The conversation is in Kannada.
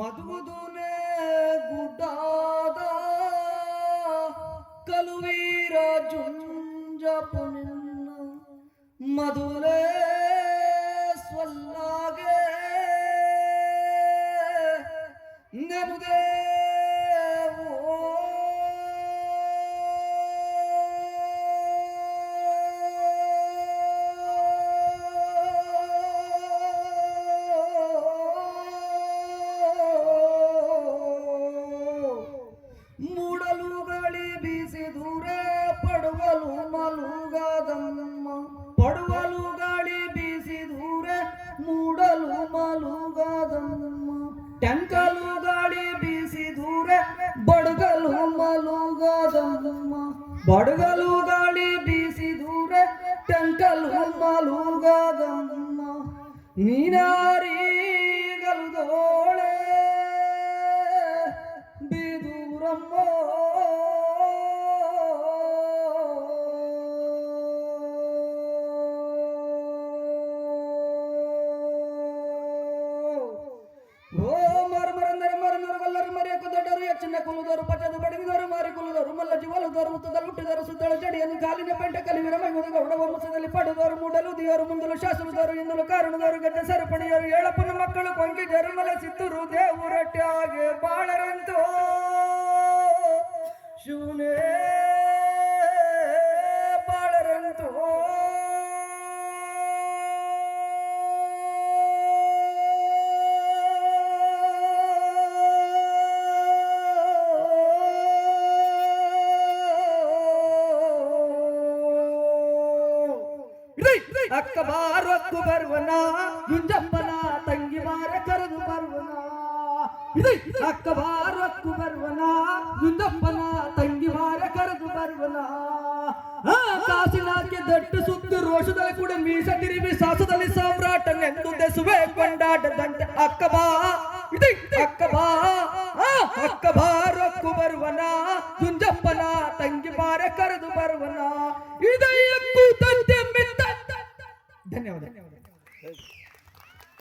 ಮಧುದುನೆ ಗುಡ್ಡಾದ ಕಲುವೀರ ಜುಂಜಪುನಿನ್ನ ಮಧುಲೆ ಸ್ವಲ್ಲಾಗೆ ನೆನುದೇ ಪಡುವಲು ಗಾಳಿ ಬೀಸಿ ದೂರೆ ಮೂಡಲು ಮಲುಗಾದಮ್ಮ ಟಂಕಲು ಗಾಳಿ ಬೀಸಿ ದೂರೆ ಬಡಗಲು ಮಲುಗಾದಮ್ಮ ಬಡಗಲು ಗಾಳಿ ಬೀಸಿ ದೂರೆ ಟಂಕಲು ಮಲುಗಾದಮ್ಮ ನೀನಾರಿಗಲುದೋಳೆ ಬಿದೂರಮ್ಮ ಚಿನ್ನ ಕುಲುದರು ಪಟ್ಟದ ಬಡಗಿದರು ಮಾರಿ ಕುಲುದರು ಮಲ್ಲ ಜೀವಲುದರು ಮುತ್ತದಲ್ಲಿ ಹುಟ್ಟಿದರು ಸುತ್ತಳು ಜಡಿಯನ್ನು ಕಾಲಿನ ಪೆಂಟ ಕಲಿವಿರ ಮೈಮದ ಗೌಡ ವಂಶದಲ್ಲಿ ಪಡೆದವರು ಮೂಡಲು ದಿಯರು ಮುಂದಲು ಶಾಸನದವರು ಇಂದಲು ಕಾರಣದವರು ಗದ್ದೆ ಸರಪಣಿಯರು ಏಳಪ್ಪನ ಮಕ್ಕಳು ಕೊಂಕಿ ಜರುಮಲ ಸಿತ್ತೂರು ದೇವರಟ್ಟೆ ಹಾಗೆ ಬಾಳರಂತೋ ಶಿವನೇ ಬಾಳರಂತೋ ಅಕ್ಕ ಬಾರಕ್ಕು ಬರುವನ ಗುಂಜಪ್ಪನ ತಂಗಿ ಬಾರ ಕರೆದು ಬರುವನ ಅಕ್ಕ ಬಾರಕ್ಕು ಬರುವನ ಗುಂಜಪ್ಪನ ತಂಗಿ ಬಾರ ಕರೆದು ಬರುವನ ಕಾಸಿನಾಕೆ ದಟ್ಟು ಸುತ್ತು ರೋಷದಲ್ಲಿ ಕೂಡ ಮೀಸ ತಿರುವಿ ಸಾಸದಲ್ಲಿ ಸಾಮ್ರಾಟನೆಂದು ದೆಸುವೆ ಕೊಂಡಾಡದಂತೆ ಅಕ್ಕ ಬಾ ಅಕ್ಕ ಬಾ ಅಕ್ಕ ಬಾರಕ್ಕು ಬರುವನ ಗುಂಜಪ್ಪನ ತಂಗಿ ಬಾರ ಕರೆದು ಬರುವನ